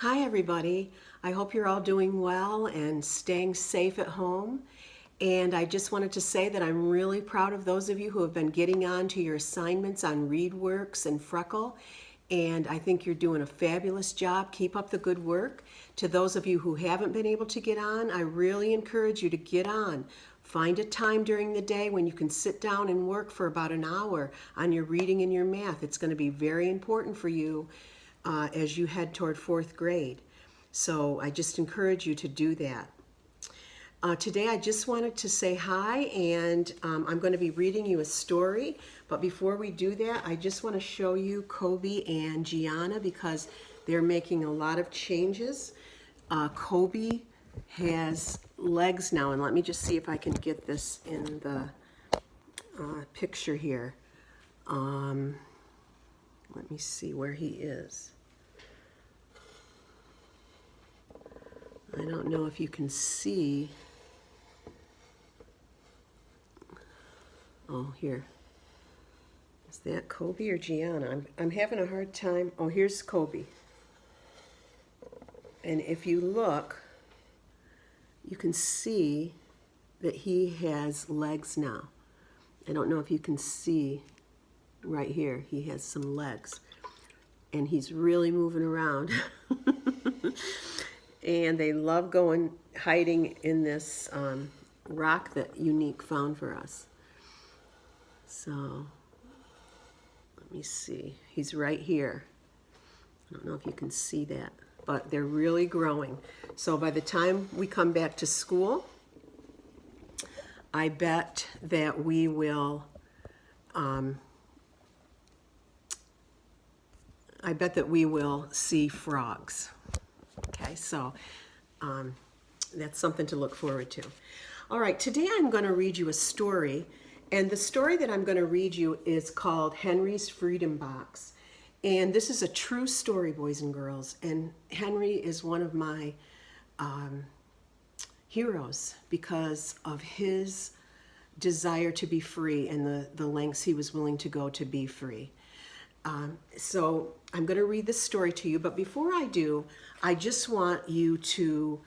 Hi, everybody. I hope you're all doing well and staying safe at home. And I just wanted to say that I'm really proud of those of you who have been getting on to your assignments on ReadWorks and Freckle. And I think you're doing a fabulous job. Keep up the good work. To those of you who haven't been able to get on, I really encourage you to get on. Find a time during the day when you can sit down and work for about an hour on your reading and your math. It's going to be very important for you as you head toward fourth grade. So I just encourage you to do that. Today I just wanted to say hi, and I'm going to be reading you a story. But before we do that, I just want to show you Kobe and Gianna because they're making a lot of changes. Kobe has legs now, and let me just see if I can get this in the picture here. Let me see where he is. I don't know if you can see. Oh, here. Is that Kobe or Gianna? I'm having a hard time. Oh, here's Kobe. And if you look, you can see that he has legs now. I don't know if you can see right here. He has some legs. And he's really moving around. And they love hiding in this rock that Unique found for us. So, let me see. He's right here. I don't know if you can see that, but they're really growing. So by the time we come back to school, I bet that we will, see frogs. Okay, so that's something to look forward to. All right, today I'm going to read you a story, and the story that I'm going to read you is called Henry's Freedom Box. And this is a true story, boys and girls, and Henry is one of my heroes because of his desire to be free and the lengths he was willing to go to be free. So I'm going to read this story to you, but before I do, I just want you to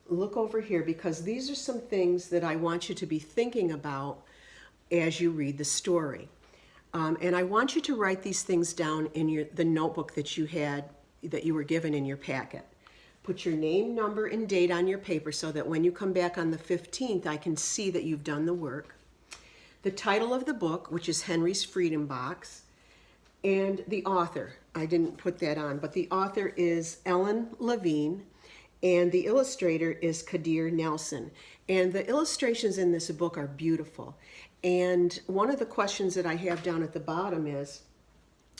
look over here because these are some things that I want you to be thinking about as you read the story. And I want you to write these things down in the notebook that you were given in your packet. Put your name, number, and date on your paper so that when you come back on the 15th, I can see that you've done the work. The title of the book, which is Henry's Freedom Box, and the author. I didn't put that on, but the author is Ellen Levine, and the illustrator is Kadir Nelson. And the illustrations in this book are beautiful. And one of the questions that I have down at the bottom is,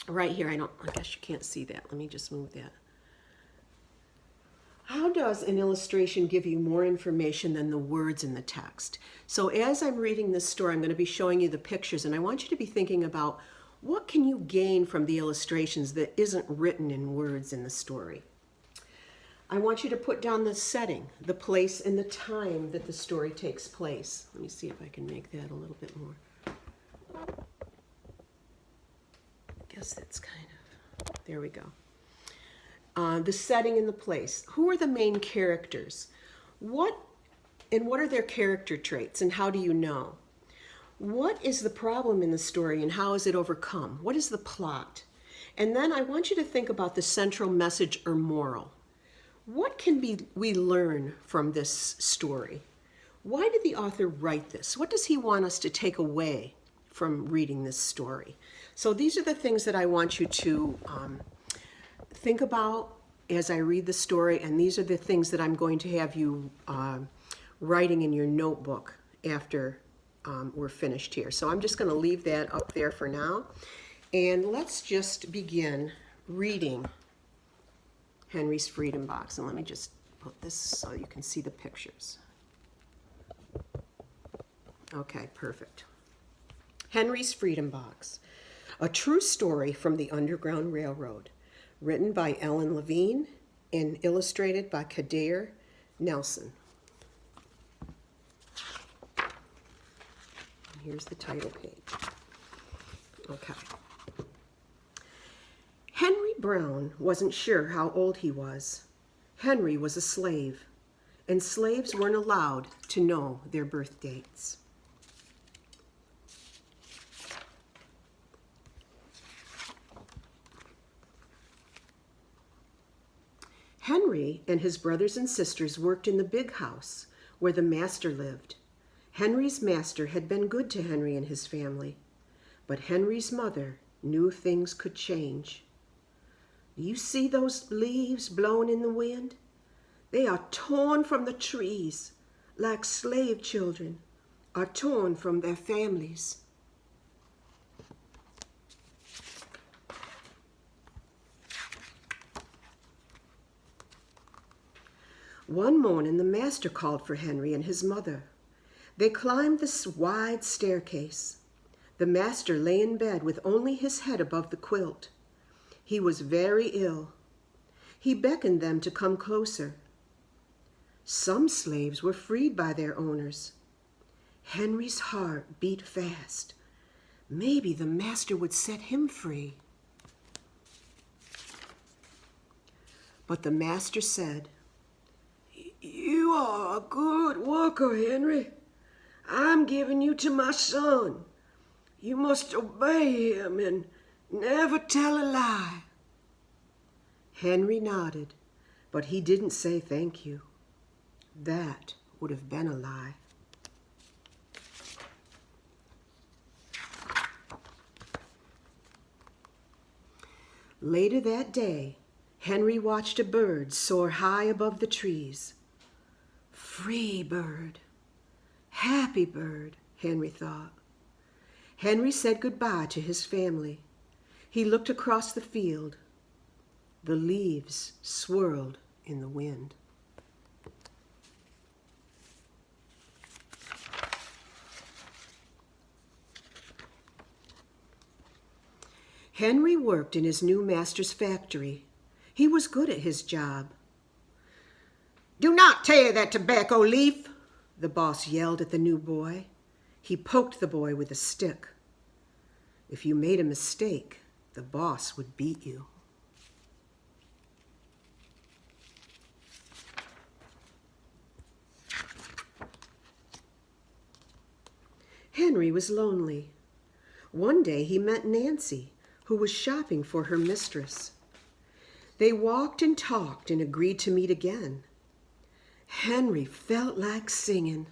right here, I guess you can't see that. Let me just move that. How does an illustration give you more information than the words in the text? So as I'm reading this story, I'm going to be showing you the pictures, and I want you to be thinking about what can you gain from the illustrations that isn't written in words in the story? I want you to put down the setting, the place, and the time that the story takes place. Let me see if I can make that a little bit more. I guess that's there we go. The setting and the place. Who are the main characters? What are their character traits, and how do you know? What is the problem in the story and how is it overcome? What is the plot? And then I want you to think about the central message or moral. What can we learn from this story? Why did the author write this? What does he want us to take away from reading this story? So these are the things that I want you to think about as I read the story, and these are the things that I'm going to have you writing in your notebook after we're finished here. So I'm just going to leave that up there for now. And let's just begin reading Henry's Freedom Box. And let me just put this so you can see the pictures. Okay, perfect. Henry's Freedom Box. A true story from the Underground Railroad. Written by Ellen Levine and illustrated by Kadir Nelson. Here's the title page. Okay. Henry Brown wasn't sure how old he was. Henry was a slave, and slaves weren't allowed to know their birth dates. Henry and his brothers and sisters worked in the big house where the master lived. Henry's master had been good to Henry and his family, but Henry's mother knew things could change. Do you see those leaves blown in the wind? They are torn from the trees, like slave children are torn from their families. One morning, the master called for Henry and his mother. They climbed this wide staircase. The master lay in bed with only his head above the quilt. He was very ill. He beckoned them to come closer. Some slaves were freed by their owners. Henry's heart beat fast. Maybe the master would set him free. But the master said, "You are a good worker, Henry. I'm giving you to my son. You must obey him and never tell a lie." Henry nodded, but he didn't say thank you. That would have been a lie. Later that day, Henry watched a bird soar high above the trees. Free bird, happy bird, Henry thought. Henry said goodbye to his family. He looked across the field. The leaves swirled in the wind. Henry worked in his new master's factory. He was good at his job. "Do not tear that tobacco leaf," the boss yelled at the new boy. He poked the boy with a stick. If you made a mistake, the boss would beat you. Henry was lonely. One day he met Nancy, who was shopping for her mistress. They walked and talked and agreed to meet again. Henry felt like singing,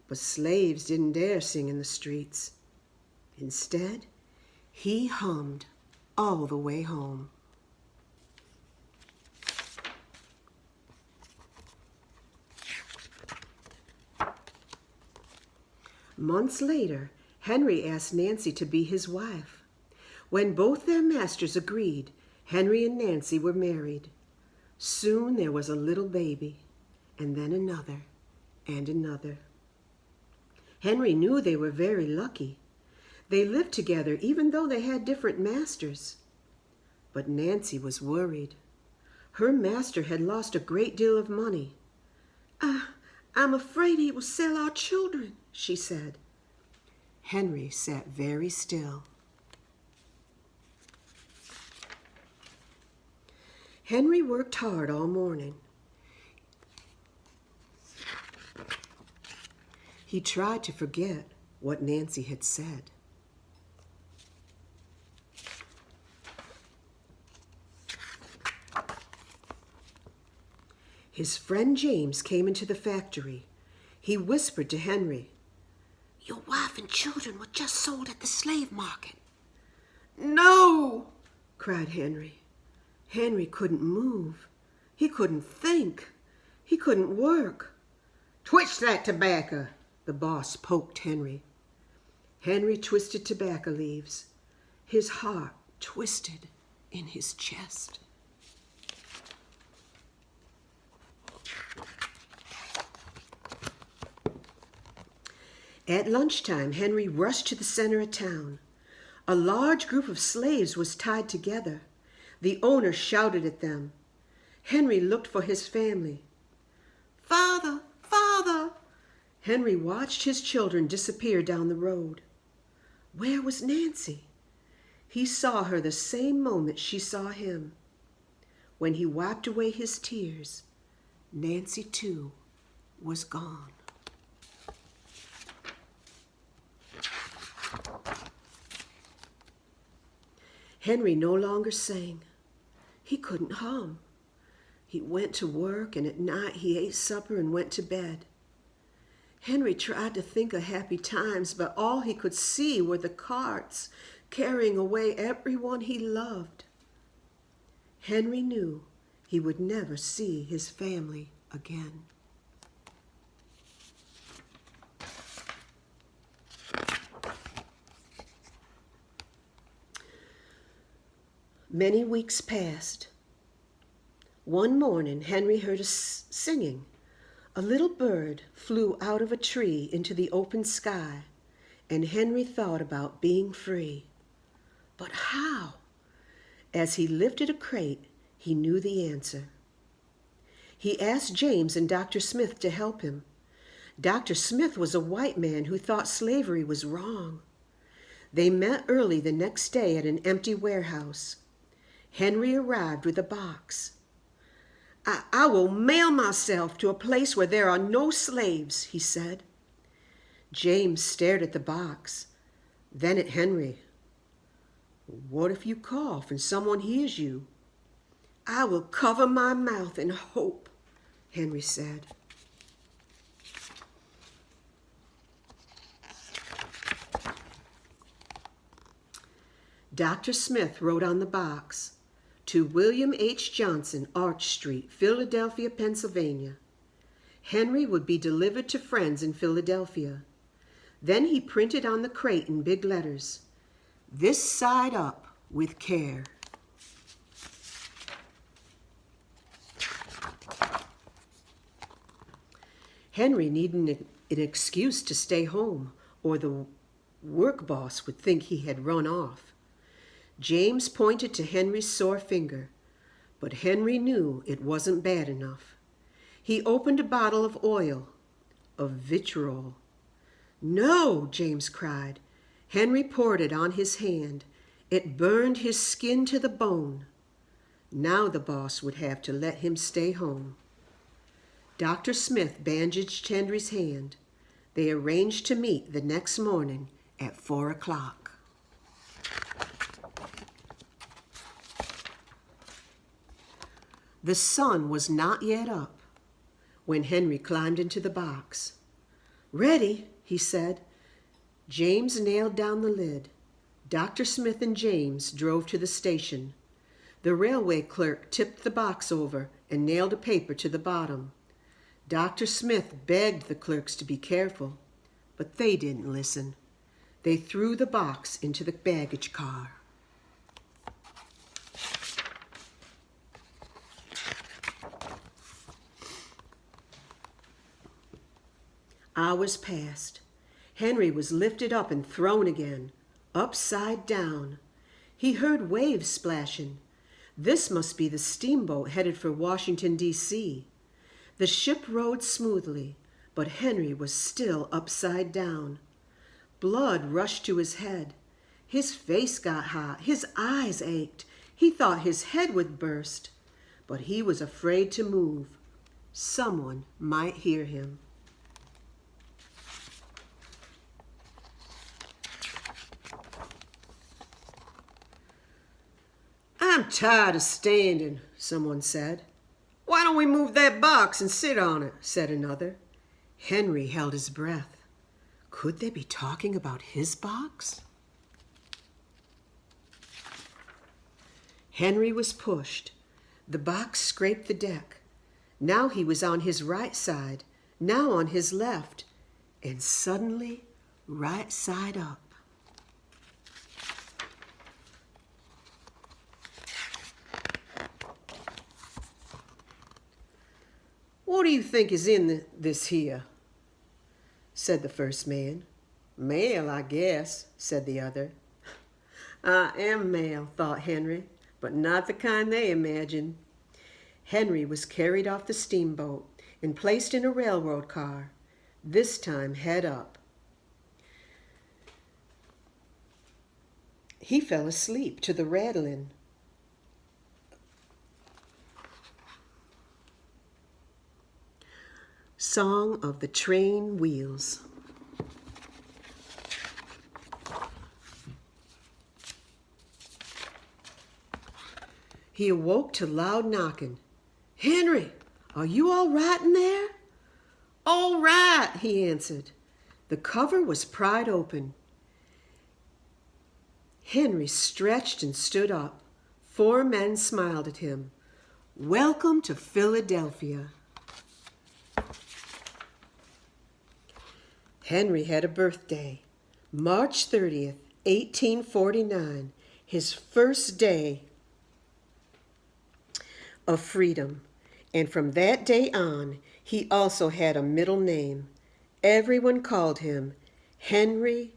but slaves didn't dare sing in the streets. Instead, he hummed all the way home. Months later, Henry asked Nancy to be his wife. When both their masters agreed, Henry and Nancy were married. Soon there was a little baby, and then another, and another. Henry knew they were very lucky. They lived together even though they had different masters. But Nancy was worried. Her master had lost a great deal of money. I'm afraid he will sell our children," she said. Henry sat very still. Henry worked hard all morning. He tried to forget what Nancy had said. His friend James came into the factory. He whispered to Henry, "Your wife and children were just sold at the slave market." "No!" cried Henry. Henry couldn't move. He couldn't think. He couldn't work. "Twitch that tobacco!" the boss poked Henry. Henry twisted tobacco leaves. His heart twisted in his chest. At lunchtime, Henry rushed to the center of town. A large group of slaves was tied together. The owner shouted at them. Henry looked for his family. "Father, Father!" Henry watched his children disappear down the road. Where was Nancy? He saw her the same moment she saw him. when he wiped away his tears, Nancy, too, was gone. Henry no longer sang. He couldn't hum. He went to work, and at night he ate supper and went to bed. Henry tried to think of happy times, but all he could see were the carts carrying away everyone he loved. Henry knew he would never see his family again. Many weeks passed. One morning, Henry heard singing. A little bird flew out of a tree into the open sky, and Henry thought about being free. But how? As he lifted a crate, he knew the answer. He asked James and Dr. Smith to help him. Dr. Smith was a white man who thought slavery was wrong. They met early the next day at an empty warehouse. Henry arrived with a box. I will mail myself to a place where there are no slaves, he said. James stared at the box, then at Henry. What if you cough and someone hears you? I will cover my mouth and hope, Henry said. Dr. Smith wrote on the box, to William H. Johnson, Arch Street, Philadelphia, Pennsylvania. Henry would be delivered to friends in Philadelphia. Then he printed on the crate in big letters, this side up with care. Henry needed an excuse to stay home, or the work boss would think he had run off. James pointed to Henry's sore finger, but Henry knew it wasn't bad enough. He opened a bottle of oil, of vitriol. No, James cried. Henry poured it on his hand. It burned his skin to the bone. Now the boss would have to let him stay home. Dr. Smith bandaged Henry's hand. They arranged to meet the next morning at 4 o'clock. The sun was not yet up when Henry climbed into the box. Ready, he said. James nailed down the lid. Dr. Smith and James drove to the station. The railway clerk tipped the box over and nailed a paper to the bottom. Dr. Smith begged the clerks to be careful, but they didn't listen. They threw the box into the baggage car. Hours passed. Henry was lifted up and thrown again, upside down. He heard waves splashing. This must be the steamboat headed for Washington, D.C. The ship rode smoothly, but Henry was still upside down. Blood rushed to his head. His face got hot. His eyes ached. He thought his head would burst, but he was afraid to move. Someone might hear him. I'm tired of standing, someone said. Why don't we move that box and sit on it, said another. Henry held his breath. Could they be talking about his box? Henry was pushed. The box scraped the deck. Now he was on his right side, now on his left, and suddenly right side up. What do you think is in this here? Said the first man. Mail, I guess, said the other. I am mail, thought Henry, but not the kind they imagine. Henry was carried off the steamboat and placed in a railroad car, this time head up. He fell asleep to the rattling Song of the Train Wheels. He awoke to loud knocking. "Henry, are you all right in there?" "All right," he answered. The cover was pried open. Henry stretched and stood up. 4 men smiled at him. "Welcome to Philadelphia." Henry had a birthday, March 30th, 1849, his first day of freedom. And from that day on, he also had a middle name. Everyone called him Henry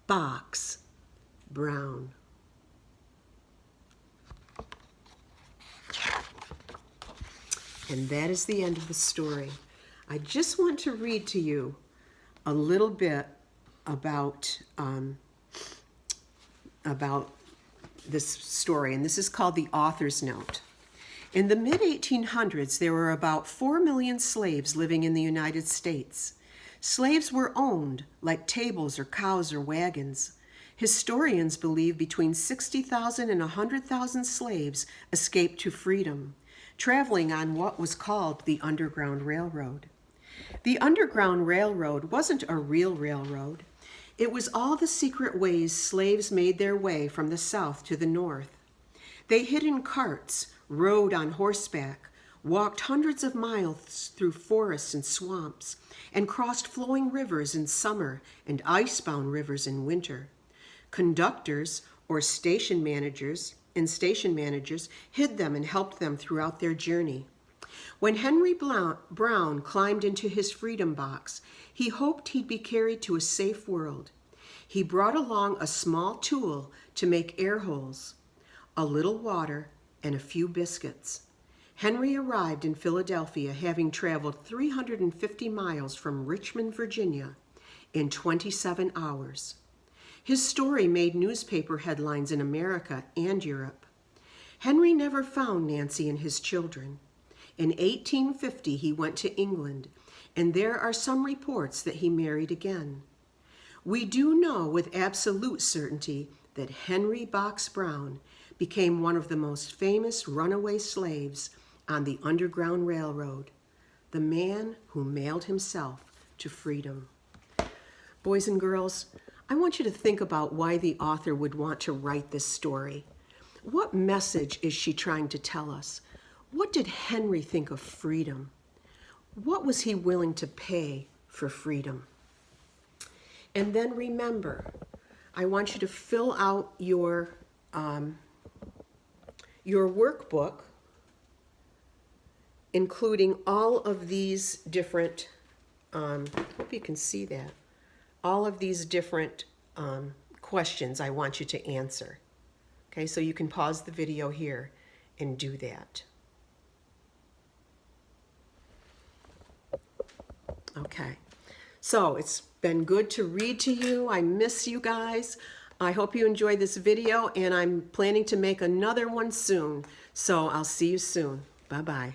Box Brown. And that is the end of the story. I just want to read to you a little bit about this story, and this is called the author's note. In the mid-1800s, there were about 4 million slaves living in the United States. Slaves were owned, like tables or cows or wagons. Historians believe between 60,000 and 100,000 slaves escaped to freedom, traveling on what was called the Underground Railroad. The Underground Railroad wasn't a real railroad. It was all the secret ways slaves made their way from the South to the North. They hid in carts, rode on horseback, walked hundreds of miles through forests and swamps, and crossed flowing rivers in summer and icebound rivers in winter. Conductors or station managers hid them and helped them throughout their journey. When Henry Brown climbed into his freedom box, he hoped he'd be carried to a safe world. He brought along a small tool to make air holes, a little water, and a few biscuits. Henry arrived in Philadelphia, having traveled 350 miles from Richmond, Virginia, in 27 hours. His story made newspaper headlines in America and Europe. Henry never found Nancy and his children. In 1850, he went to England, and there are some reports that he married again. We do know with absolute certainty that Henry Box Brown became one of the most famous runaway slaves on the Underground Railroad, the man who mailed himself to freedom. Boys and girls, I want you to think about why the author would want to write this story. What message is she trying to tell us? What did Henry think of freedom? What was he willing to pay for freedom? And then remember, I want you to fill out your workbook, including all of these different, hope you can see that, all of these different questions I want you to answer. Okay, so you can pause the video here and do that. Okay, so it's been good to read to you. I miss you guys. I hope you enjoyed this video, and I'm planning to make another one soon. So I'll see you soon. Bye-bye.